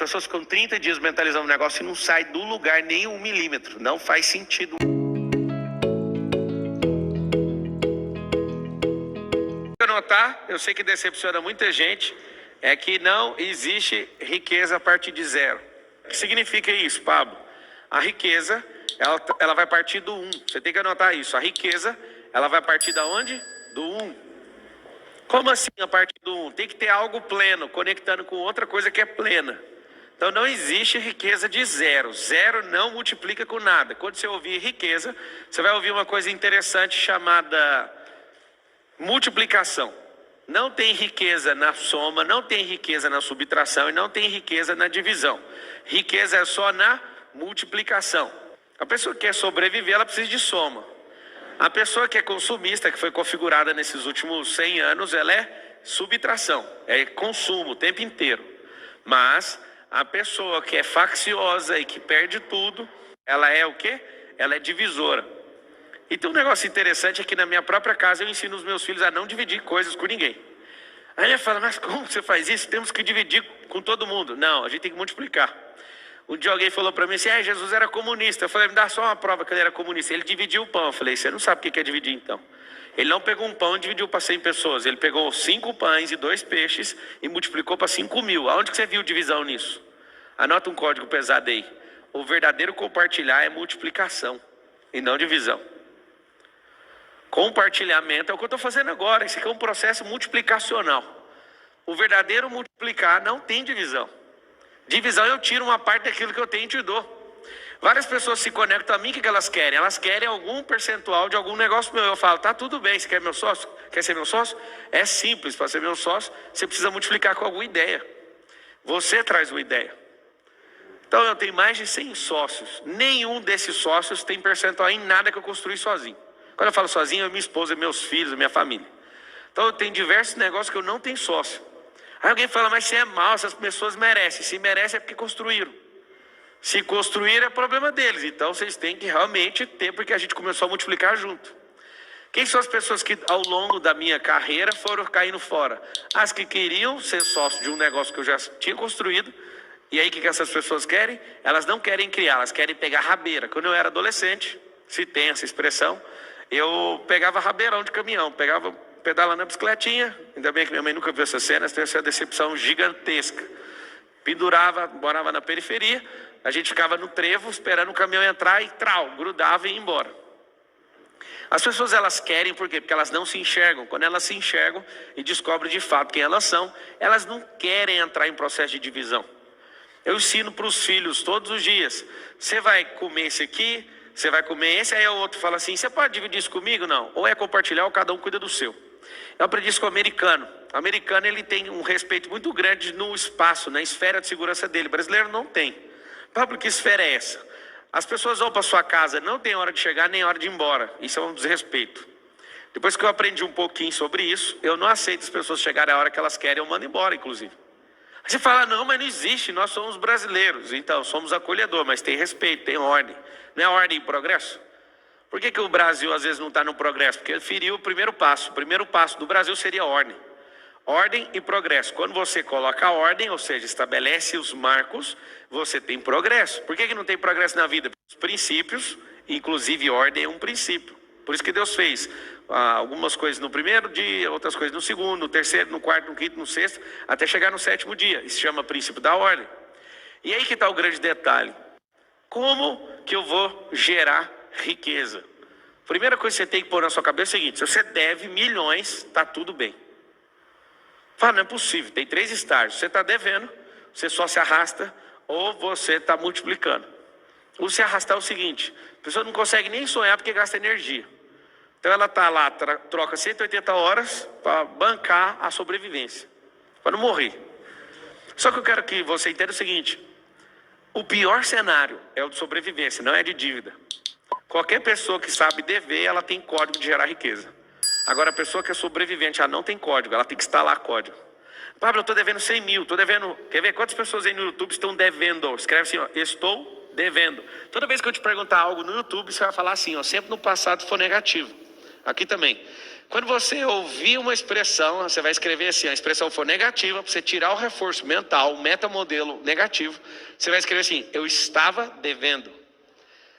pessoas ficam 30 dias mentalizando um negócio e não sai do lugar nem 1 milímetro. Não faz sentido. Notar, eu sei que decepciona muita gente, é que não existe riqueza a partir de zero. O que significa isso, Pablo? A riqueza, ela vai partir do 1. Você tem que anotar isso. A riqueza, ela vai partir da onde? Do 1. Como assim a partir do 1? Tem que ter algo pleno, conectando com outra coisa que é plena. Então não existe riqueza de zero. Zero não multiplica com nada. Quando você ouvir riqueza, você vai ouvir uma coisa interessante chamada multiplicação. Não tem riqueza na soma, não tem riqueza na subtração e não tem riqueza na divisão. Riqueza é só na multiplicação. A pessoa que quer sobreviver, ela precisa de soma. A pessoa que é consumista, que foi configurada nesses últimos 100 anos, ela é subtração, é consumo o tempo inteiro. Mas a pessoa que é facciosa e que perde tudo, ela é o quê? Ela é divisora. E tem um negócio interessante é que na minha própria casa eu ensino os meus filhos a não dividir coisas com ninguém. Aí ele fala, mas como você faz isso? Temos que dividir com todo mundo. Não, a gente tem que multiplicar. Um dia alguém falou para mim assim, Jesus era comunista. Eu falei, me dá só uma prova que ele era comunista. Ele dividiu o pão. Eu falei, você não sabe o que é dividir então. Ele não pegou um pão e dividiu para 100 pessoas. Ele pegou 5 pães e 2 peixes e multiplicou para 5.000. Aonde que você viu divisão nisso? Anota um código pesado aí. O verdadeiro compartilhar é multiplicação e não divisão. Compartilhamento é o que eu estou fazendo agora. Isso aqui é um processo multiplicacional. O verdadeiro multiplicar não tem divisão. Divisão eu tiro uma parte daquilo que eu tenho e te dou. Várias pessoas se conectam a mim, o que elas querem? Elas querem algum percentual de algum negócio meu. Eu falo, tá tudo bem, você quer meu sócio? Quer ser meu sócio? É simples, para ser meu sócio, você precisa multiplicar com alguma ideia. Você traz uma ideia. Então eu tenho mais de 100 sócios. Nenhum desses sócios tem percentual em nada que eu construí sozinho. Quando eu falo sozinho, é minha esposa, meus filhos, minha família. Então eu tenho diversos negócios que eu não tenho sócio. Aí alguém fala, mas você é mau, essas pessoas merecem. Se merecem é porque construíram. Se construíram é problema deles. Então vocês têm que realmente ter, porque a gente começou a multiplicar junto. Quem são as pessoas que ao longo da minha carreira foram caindo fora? As que queriam ser sócio de um negócio que eu já tinha construído. E aí o que essas pessoas querem? Elas não querem criar, elas querem pegar rabeira. Quando eu era adolescente, se tem essa expressão, eu pegava rabeirão de caminhão, pegava pedalando na bicicletinha. Ainda bem que minha mãe nunca viu essa cena, tem essa decepção gigantesca. Pendurava, morava na periferia, a gente ficava no trevo esperando o caminhão entrar e grudava e ia embora. As pessoas elas querem por quê? Porque elas não se enxergam. Quando elas se enxergam e descobrem de fato quem elas são, elas não querem entrar em processo de divisão. Eu ensino para os filhos todos os dias, você vai comer esse aqui, você vai comer esse, aí o outro fala assim, você pode dividir isso comigo? Não. Ou é compartilhar ou cada um cuida do seu. Eu aprendi isso com o americano. O americano ele tem um respeito muito grande no espaço, na esfera de segurança dele. O brasileiro não tem. Pablo, que esfera é essa? As pessoas vão para sua casa, não tem hora de chegar nem hora de ir embora. Isso é um desrespeito. Depois que eu aprendi um pouquinho sobre isso, eu não aceito as pessoas chegarem a hora que elas querem, eu mando embora, inclusive. Aí você fala, não, mas não existe, nós somos brasileiros. Então, somos acolhedor, mas tem respeito, tem ordem. Não é ordem e progresso? Por que o Brasil às vezes não está no progresso? Porque ele feriu o primeiro passo. O primeiro passo do Brasil seria ordem. Ordem e progresso. Quando você coloca a ordem, ou seja, estabelece os marcos, você tem progresso. Por que não tem progresso na vida? Os princípios, inclusive ordem é um princípio. Por isso que Deus fez algumas coisas no primeiro dia, outras coisas no segundo, no terceiro, no quarto, no quinto, no sexto, até chegar no 7º dia. Isso se chama princípio da ordem. E aí que está o grande detalhe. Como que eu vou gerar riqueza? Primeira coisa que você tem que pôr na sua cabeça é o seguinte, se você deve milhões, está tudo bem. Fala, não é possível, tem 3 estágios. Você está devendo, você só se arrasta ou você está multiplicando. O se arrastar é o seguinte, a pessoa não consegue nem sonhar porque gasta energia. Então ela está lá, troca 180 horas para bancar a sobrevivência, para não morrer. Só que eu quero que você entenda o seguinte, o pior cenário é o de sobrevivência, não é de dívida. Qualquer pessoa que sabe dever, ela tem código de gerar riqueza. Agora a pessoa que é sobrevivente, ela não tem código, ela tem que instalar código. Pablo, eu estou devendo 100 mil, estou devendo... Quer ver quantas pessoas aí no YouTube estão devendo? Escreve assim, ó, estou devendo. Toda vez que eu te perguntar algo no YouTube, você vai falar assim, ó, sempre no passado for negativo. Aqui também. Quando você ouvir uma expressão, você vai escrever assim, a expressão for negativa, para você tirar o reforço mental, o metamodelo negativo, você vai escrever assim, eu estava devendo.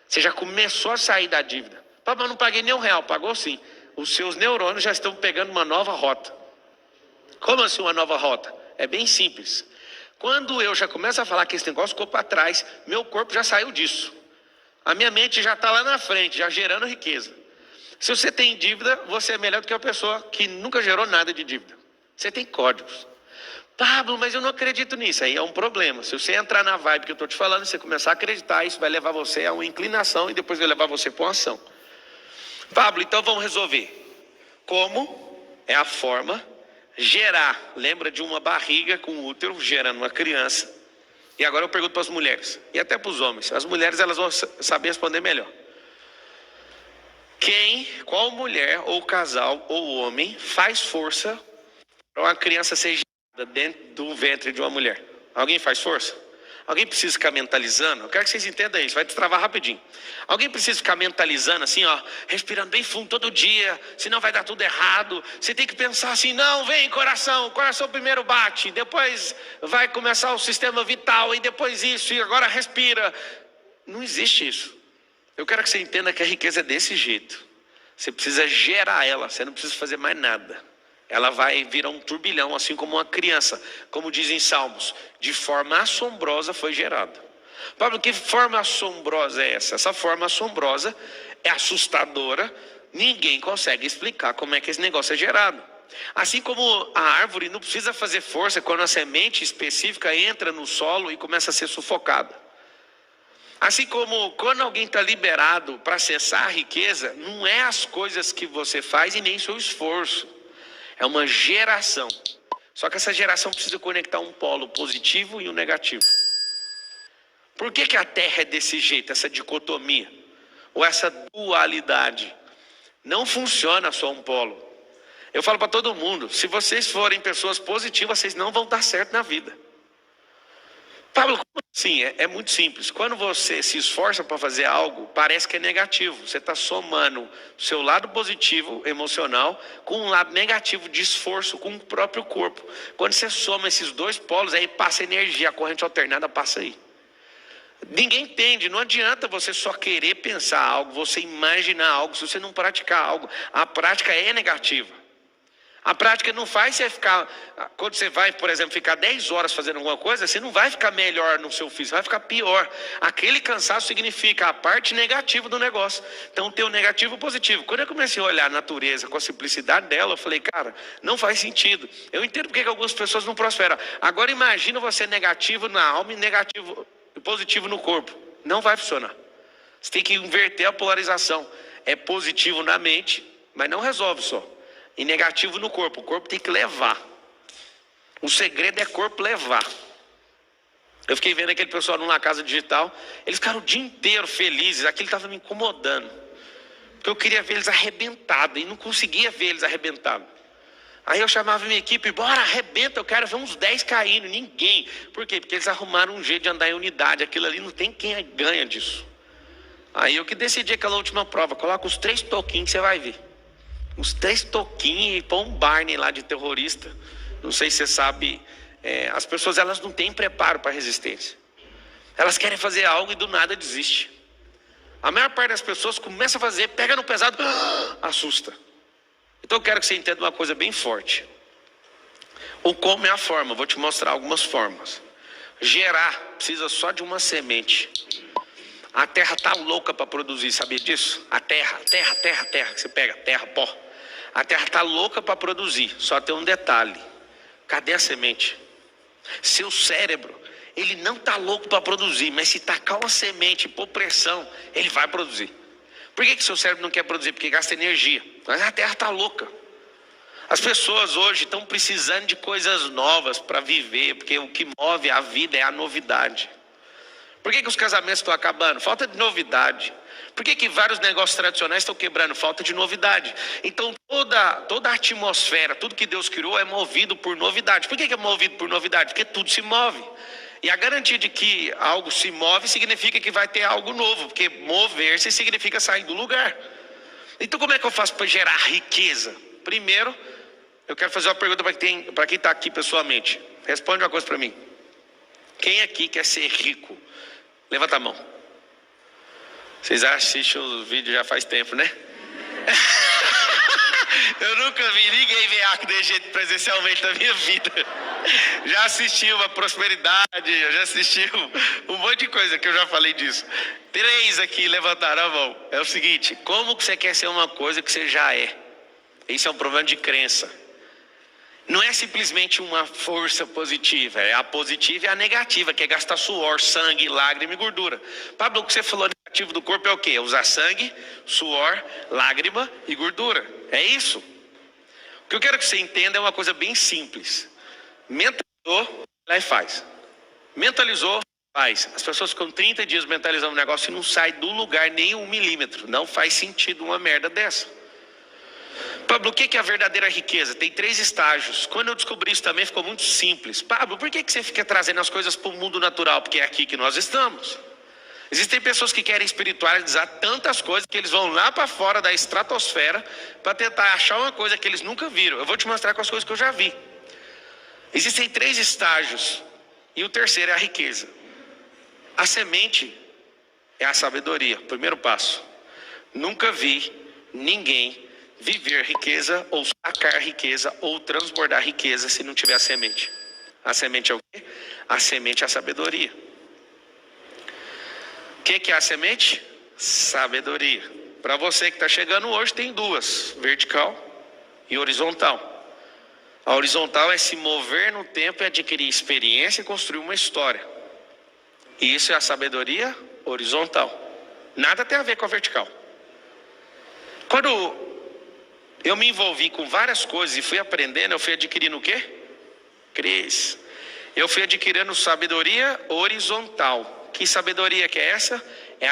Você já começou a sair da dívida. Pablo, eu não paguei nem R$1, pagou sim. Os seus neurônios já estão pegando uma nova rota. Como assim uma nova rota? É bem simples. Quando eu já começo a falar que esse negócio ficou para trás, meu corpo já saiu disso. A minha mente já está lá na frente, já gerando riqueza. Se você tem dívida, você é melhor do que a pessoa que nunca gerou nada de dívida. Você tem códigos. Pablo, mas eu não acredito nisso. Aí é um problema. Se você entrar na vibe que eu estou te falando, você começar a acreditar, isso vai levar você a uma inclinação e depois vai levar você para uma ação. Pablo, então vamos resolver. Como é a forma gerar? Lembra de uma barriga com útero gerando uma criança. E agora eu pergunto para as mulheres e até para os homens. As mulheres elas vão saber responder melhor. Qual mulher ou casal ou homem faz força para uma criança ser gerada dentro do ventre de uma mulher? Alguém faz força? Alguém precisa ficar mentalizando? Eu quero que vocês entendam isso, vai destravar rapidinho. Alguém precisa ficar mentalizando assim, ó, respirando bem fundo todo dia, senão vai dar tudo errado. Você tem que pensar assim, não, vem coração, o coração primeiro bate, depois vai começar o sistema vital, e depois isso, e agora respira. Não existe isso. Eu quero que você entenda que a riqueza é desse jeito. Você precisa gerar ela, você não precisa fazer mais nada. Ela vai virar um turbilhão, assim como uma criança. Como dizem Salmos, de forma assombrosa foi gerada. Pablo, que forma assombrosa é essa? Essa forma assombrosa é assustadora. Ninguém consegue explicar como é que esse negócio é gerado. Assim como a árvore não precisa fazer força quando a semente específica entra no solo e começa a ser sufocada. Assim como quando alguém está liberado para acessar a riqueza, não é as coisas que você faz e nem seu esforço. É uma geração. Só que essa geração precisa conectar um polo positivo e um negativo. Por que a Terra é desse jeito, essa dicotomia? Ou essa dualidade? Não funciona só um polo. Eu falo para todo mundo, se vocês forem pessoas positivas, vocês não vão dar certo na vida. Pablo, como assim? É muito simples. Quando você se esforça para fazer algo, parece que é negativo. Você está somando o seu lado positivo, emocional, com um lado negativo de esforço com o próprio corpo. Quando você soma esses dois polos, aí passa energia, a corrente alternada passa aí. Ninguém entende, não adianta você só querer pensar algo, você imaginar algo, se você não praticar algo. A prática é negativa. A prática não faz você ficar, quando você vai, por exemplo, ficar 10 horas fazendo alguma coisa, você não vai ficar melhor no seu físico, vai ficar pior. Aquele cansaço significa a parte negativa do negócio. Então tem o negativo e o positivo. Quando eu comecei a olhar a natureza com a simplicidade dela, eu falei, cara, não faz sentido. Eu entendo porque que algumas pessoas não prosperam. Agora imagina você negativo na alma e negativo e positivo no corpo. Não vai funcionar. Você tem que inverter a polarização. É positivo na mente, mas não resolve só. E negativo no corpo. O corpo tem que levar. O segredo é corpo levar. Eu fiquei vendo aquele pessoal numa casa digital. Eles ficaram o dia inteiro felizes. Aquilo estava me incomodando. Porque eu queria ver eles arrebentados. E não conseguia ver eles arrebentados. Aí eu chamava minha equipe. Bora, arrebenta. Eu quero ver uns 10 caindo. Ninguém. Por quê? Porque eles arrumaram um jeito de andar em unidade. Aquilo ali não tem quem ganha disso. Aí eu que decidi aquela última prova. Coloca os 3 toquinhos que você vai ver. Os 3 toquinhos e põe um Barney lá de terrorista. Não sei se você sabe, as pessoas elas não têm preparo para resistência. Elas querem fazer algo e do nada desiste. A maior parte das pessoas começa a fazer, pega no pesado, assusta. Então eu quero que você entenda uma coisa bem forte. O como é a forma, vou te mostrar algumas formas. Gerar precisa só de uma semente. A terra está louca para produzir, sabia disso? A terra, que você pega, terra, pó. A terra está louca para produzir, só tem um detalhe. Cadê a semente? Seu cérebro, ele não está louco para produzir, mas se tacar uma semente por pressão, ele vai produzir. Por que seu cérebro não quer produzir? Porque gasta energia. Mas a terra está louca. As pessoas hoje estão precisando de coisas novas para viver, porque o que move a vida é a novidade. Por que os casamentos estão acabando? Falta de novidade. Por que vários negócios tradicionais estão quebrando? Falta de novidade. Então toda a atmosfera, tudo que Deus criou é movido por novidade. Por que é movido por novidade? Porque tudo se move. E a garantia de que algo se move significa que vai ter algo novo. Porque mover-se significa sair do lugar. Então como é que eu faço para gerar riqueza? Primeiro, eu quero fazer uma pergunta para quem está aqui pessoalmente. Responde uma coisa para mim. Quem aqui quer ser rico? Levanta a mão. Vocês assistem o vídeo já faz tempo, né? Eu nunca vi ninguém ver arco de Egito presencialmente na minha vida. Já assisti uma prosperidade, eu já assisti um monte de coisa que eu já falei disso. 3 aqui levantaram a mão. É o seguinte, como que você quer ser uma coisa que você já é? Isso é um problema de crença. Não é simplesmente uma força positiva, é a positiva e a negativa, que é gastar suor, sangue, lágrima e gordura. Pablo, o que você falou negativo do corpo é o quê? É usar sangue, suor, lágrima e gordura. É isso. O que eu quero que você entenda é uma coisa bem simples. Mentalizou, lá e faz. Mentalizou, faz. As pessoas ficam 30 dias mentalizando um negócio e não sai do lugar nem 1 milímetro. Não faz sentido uma merda dessa. Pablo, o que é a verdadeira riqueza? Tem 3 estágios. Quando eu descobri isso também ficou muito simples. Pablo, por que você fica trazendo as coisas para o mundo natural? Porque é aqui que nós estamos. Existem pessoas que querem espiritualizar tantas coisas que eles vão lá para fora da estratosfera para tentar achar uma coisa que eles nunca viram. Eu vou te mostrar com as coisas que eu já vi. Existem 3 estágios e o terceiro é a riqueza. A semente é a sabedoria. Primeiro passo. Nunca vi ninguém viver riqueza ou sacar riqueza ou transbordar riqueza se não tiver a semente. A semente é o quê? A semente é a sabedoria. O que é a semente? Sabedoria. Para você que está chegando hoje tem 2, vertical e horizontal. A horizontal é se mover no tempo e adquirir experiência e construir uma história. E isso é a sabedoria horizontal. Nada tem a ver com a vertical. Quando eu me envolvi com várias coisas e fui aprendendo, eu fui adquirindo o quê? Cris. Eu fui adquirindo sabedoria horizontal. Que sabedoria que é essa?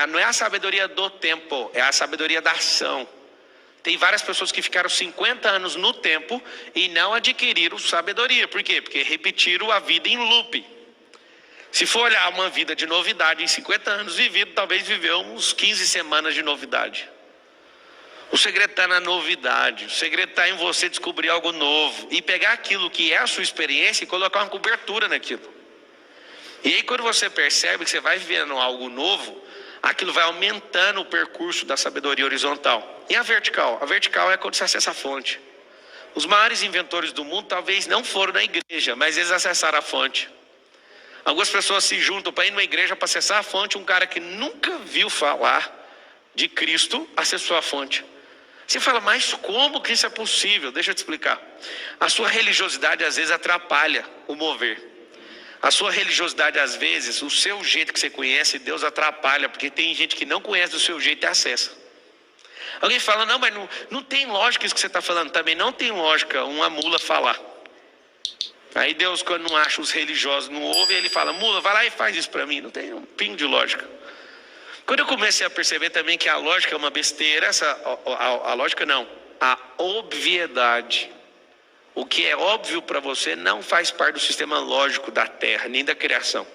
Não é a sabedoria do tempo, é a sabedoria da ação. Tem várias pessoas que ficaram 50 anos no tempo e não adquiriram sabedoria. Por quê? Porque repetiram a vida em loop. Se for olhar uma vida de novidade em 50 anos vivido, talvez viveu uns 15 semanas de novidade. O segredo está na novidade, o segredo está em você descobrir algo novo e pegar aquilo que é a sua experiência e colocar uma cobertura naquilo. E aí quando você percebe que você vai vivendo algo novo, aquilo vai aumentando o percurso da sabedoria horizontal. E a vertical? A vertical é quando você acessa a fonte. Os maiores inventores do mundo talvez não foram na igreja, mas eles acessaram a fonte. Algumas pessoas se juntam para ir numa igreja para acessar a fonte, um cara que nunca viu falar de Cristo acessou a fonte. Você fala, mas como que isso é possível? Deixa eu te explicar. A sua religiosidade às vezes atrapalha o mover. A sua religiosidade às vezes, o seu jeito que você conhece, Deus atrapalha, porque tem gente que não conhece do seu jeito e acessa. Alguém fala, não, mas não tem lógica isso que você está falando. Também não tem lógica uma mula falar. Aí Deus, quando não acha os religiosos, não ouve, ele fala, mula, vai lá e faz isso para mim. Não tem um pingo de lógica. Quando eu comecei a perceber também que a lógica é uma besteira, a lógica não, a obviedade. O que é óbvio para você não faz parte do sistema lógico da Terra, nem da criação.